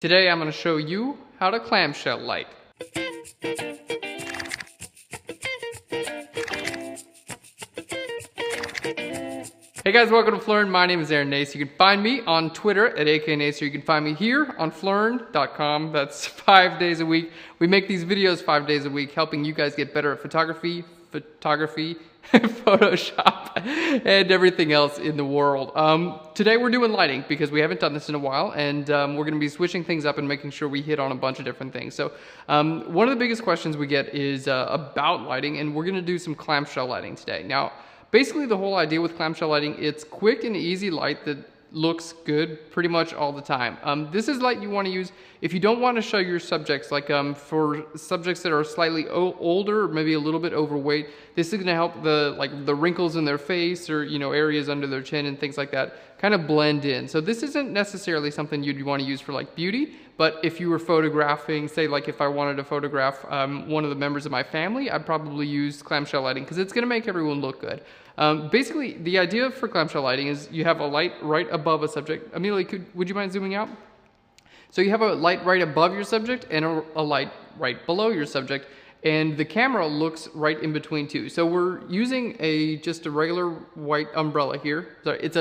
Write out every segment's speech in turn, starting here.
Today I'm going to show you how to clamshell light. Hey guys, welcome to Phlearn. My name is Aaron Nace. You can find me on Twitter at aknace, or you can find me here on phlearn.com. That's 5 days a week. We make these videos 5 days a week, helping you guys get better at photography, Photoshop, and everything else in the world. Today we're doing lighting because we haven't done this in a while, and we're going to be switching things up and making sure we hit on a bunch of different things. So one of the biggest questions we get is about lighting, and we're going to do some clamshell lighting today. Now, basically the whole idea with clamshell lighting, it's quick and easy light that looks good pretty much all the time. This is light you want to use if you don't want to show your subjects, like for subjects that are slightly older or maybe a little bit overweight. This is going to help the wrinkles in their face, or areas under their chin and things like that kind of blend in. So this isn't necessarily something you'd want to use for like beauty, but if you were photographing, say like if I wanted to photograph one of the members of my family, I'd probably use clamshell lighting because it's going to make everyone look good. Basically, the idea for clamshell lighting is you have a light right above a subject. Amelia, would you mind zooming out? So you have a light right above your subject and a light right below your subject, and the camera looks right in between two. So we're using just a regular white umbrella here. So it's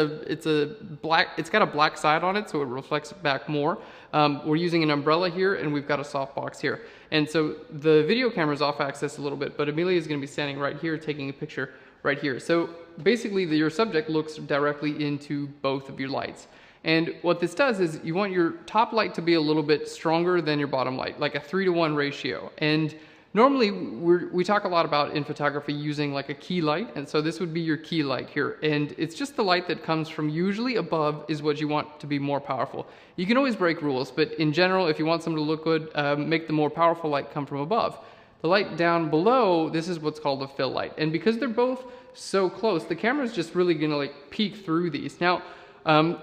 got a black side on it, so it reflects back more. We're using an umbrella here, and we've got a softbox here. And so the video camera's off axis a little bit, but Amelia is going to be standing right here taking a picture right here. So basically your subject looks directly into both of your lights. And what this does is you want your top light to be a little bit stronger than your bottom light, like a 3-to-1 ratio. And normally we talk a lot about in photography using like a key light, and so this would be your key light here. And it's just the light that comes from usually above is what you want to be more powerful. You can always break rules, but in general, if you want something to look good, make the more powerful light come from above. The light down below, this is what's called a fill light. And because they're both so close, the camera's just really gonna like peek through these. Now,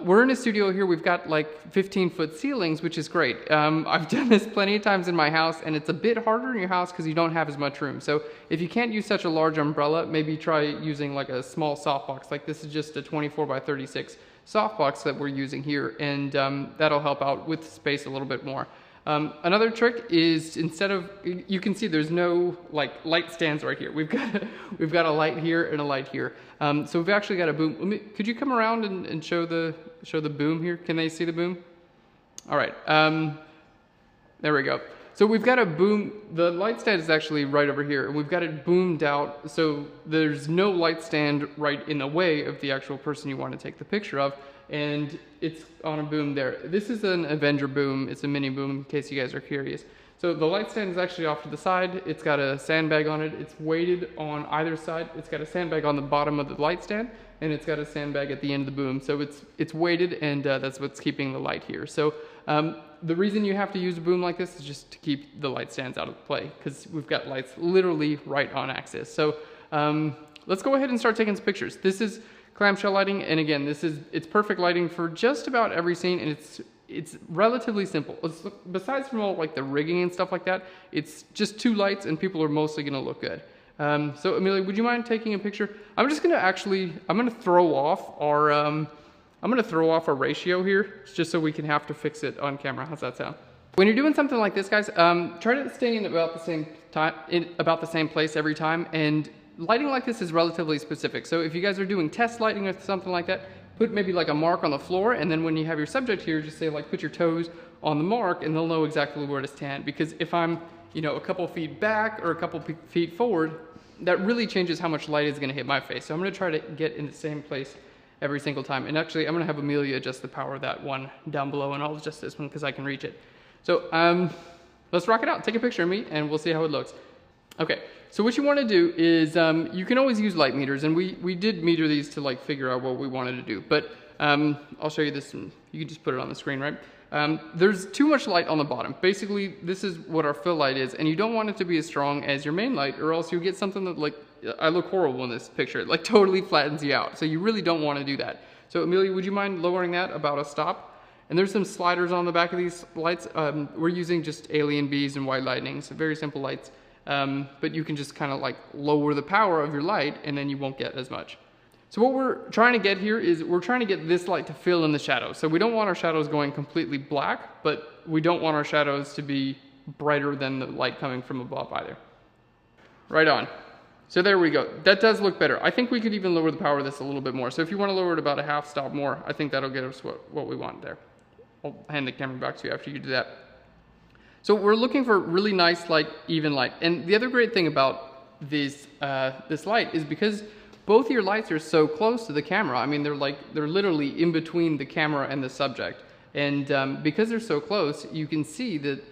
we're in a studio here, we've got like 15-foot ceilings, which is great. I've done this plenty of times in my house, and it's a bit harder in your house because you don't have as much room. So if you can't use such a large umbrella, maybe try using like a small softbox. Like this is just a 24x36 softbox that we're using here, and that'll help out with space a little bit more. Another trick is instead of, you can see there's no like light stands right here. We've got a light here and a light here. So we've actually got a boom. Could you come around and show the boom here? Can they see the boom? All right. There we go. So we've got a boom. The light stand is actually right over here, and we've got it boomed out so there's no light stand right in the way of the actual person you want to take the picture of. And it's on a boom there. This is an Avenger boom. It's a mini boom in case you guys are curious. So the light stand is actually off to the side. It's got a sandbag on it. It's weighted on either side. It's got a sandbag on the bottom of the light stand, and it's got a sandbag at the end of the boom. So it's weighted, and that's what's keeping the light here. So the reason you have to use a boom like this is just to keep the light stands out of play, because we've got lights literally right on axis. So let's go ahead and start taking some pictures. This is clamshell lighting, and again, it's perfect lighting for just about every scene, and it's relatively simple. Besides from all like the rigging and stuff like that, it's just two lights, and people are mostly gonna look good. So Amelia, would you mind taking a picture? I'm gonna throw off our ratio here, just so we can have to fix it on camera. How's that sound? When you're doing something like this, guys, try to stay in about the same place every time, and lighting like this is relatively specific. So if you guys are doing test lighting or something like that, put maybe like a mark on the floor, and then when you have your subject here, just say like put your toes on the mark, and they'll know exactly where to stand. Because if I'm a couple feet back or a couple feet forward, that really changes how much light is going to hit my face. So I'm going to try to get in the same place every single time. And actually, I'm going to have Amelia adjust the power of that one down below, and I'll adjust this one because I can reach it. So let's rock it out. Take a picture of me, and we'll see how it looks. Okay, so what you want to do is you can always use light meters, and we did meter these to like figure out what we wanted to do, but I'll show you this, and you can just put it on the screen, right? There's too much light on the bottom. Basically, this is what our fill light is, and you don't want it to be as strong as your main light, or else you get something that, like, I look horrible in this picture. It like totally flattens you out, so you really don't want to do that. So Amelia, would you mind lowering that about a stop? And there's some sliders on the back of these lights. We're using just alien bees and white lightning, so very simple lights. But you can just kind of like lower the power of your light, and then you won't get as much. So what we're trying to get here is we're trying to get this light to fill in the shadows. So we don't want our shadows going completely black, but we don't want our shadows to be brighter than the light coming from above either. Right on. So there we go. That does look better. I think we could even lower the power of this a little bit more. So if you want to lower it about a half stop more, I think that'll get us what we want there. I'll hand the camera back to you after you do that. So we're looking for really nice, like, even light. And the other great thing about this light is because both your lights are so close to the camera. I mean, they're literally in between the camera and the subject. And because they're so close, you can see that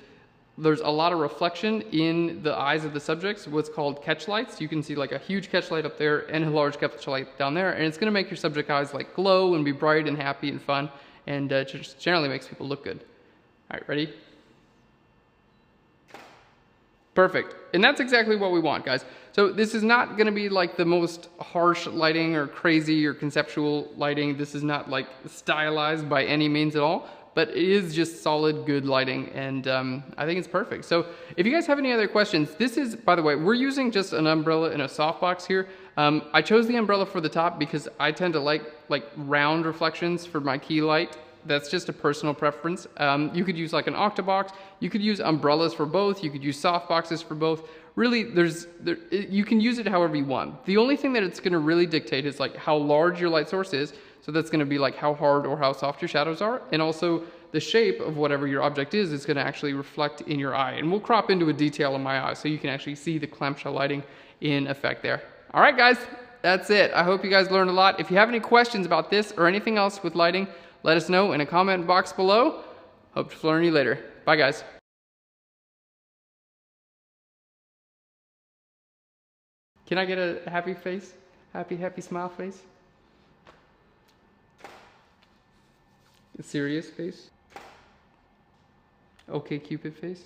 there's a lot of reflection in the eyes of the subjects, what's called catch lights. You can see like a huge catch light up there and a large catch light down there, and it's gonna make your subject eyes like glow and be bright and happy and fun, and just generally makes people look good. All right, ready? Perfect. And that's exactly what we want, guys. So this is not gonna be like the most harsh lighting or crazy or conceptual lighting. This is not like stylized by any means at all, but it is just solid, good lighting, and I think it's perfect. So if you guys have any other questions, this is, by the way, we're using just an umbrella and a softbox here. I chose the umbrella for the top because I tend to like round reflections for my key light. That's just a personal preference. You could use like an octabox. You could use umbrellas for both. You could use softboxes for both. Really, you can use it however you want. The only thing that it's gonna really dictate is like how large your light source is. So that's gonna be like how hard or how soft your shadows are. And also the shape of whatever your object is gonna actually reflect in your eye. And we'll crop into a detail in my eye so you can actually see the clamshell lighting in effect there. All right, guys, that's it. I hope you guys learned a lot. If you have any questions about this or anything else with lighting, let us know in a comment box below. Hope to Phlearn you later. Bye, guys. Can I get a happy face? Happy smile face? A serious face? Okay, Cupid face?